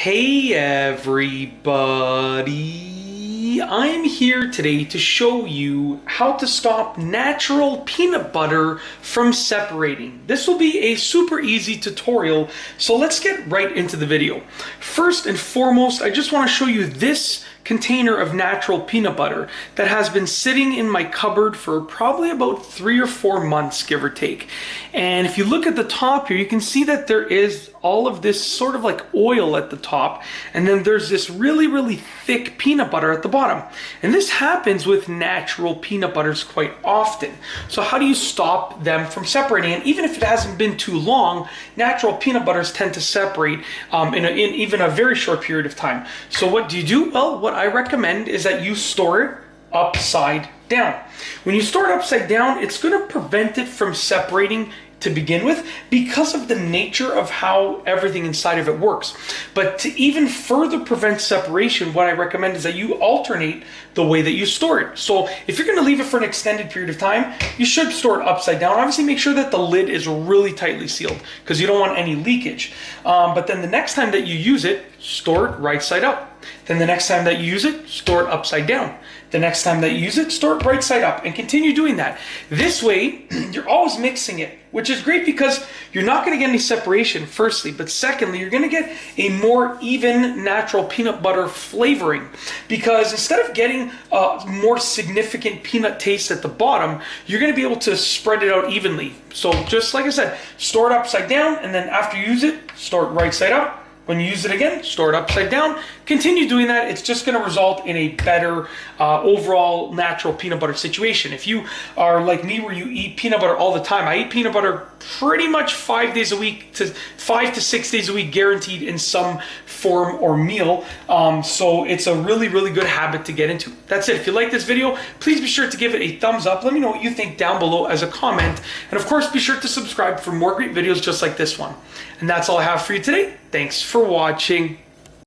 Hey everybody, I'm here today to show you how to stop natural peanut butter from separating. This will be a super easy tutorial, so let's get right into the video. First and foremost, I just want to show you this container of natural peanut butter that has been sitting in my cupboard for probably about 3 or 4 months, give or take. And if you look at the top here, you can see that there is all of this sort of like oil at the top, and then there's this really thick peanut butter at the bottom. And this happens with natural peanut butters quite often. So how do you stop them from separating? And even if it hasn't been too long, natural peanut butters tend to separate in even a very short period of time. So what do you do? Well, what I recommend is that you store it upside down. When you store it upside down, it's going to prevent it from separating to begin with because of the nature of how everything inside of it works. But to even further prevent separation, what I recommend is that you alternate the way that you store it. So if you're going to leave it for an extended period of time, you should store it upside down. Obviously make sure that the lid is really tightly sealed because you don't want any leakage. But then the next time that you use it, store it right side up. Then the next time that you use it, store it upside down. The next time that you use it, store it right side up, and continue doing that. This way, you're always mixing it, which is great because you're not going to get any separation, firstly, but secondly, you're going to get a more even natural peanut butter flavoring, because instead of getting a more significant peanut taste at the bottom, you're going to be able to spread it out evenly. So just like I said, store it upside down, and then after you use it, store it right side up. When you use it again, store it upside down. Continue doing that. It's just going to result in a better overall natural peanut butter situation. If you are like me where you eat peanut butter all the time, I eat peanut butter pretty much 5 days a week to 5 to 6 days a week, guaranteed in some form or meal. So it's a really good habit to get into. That's it. If you like this video, please be sure to give it a thumbs up. Let me know what you think down below as a comment. And of course, be sure to subscribe for more great videos just like this one. And that's all I have for you today. Thanks for watching.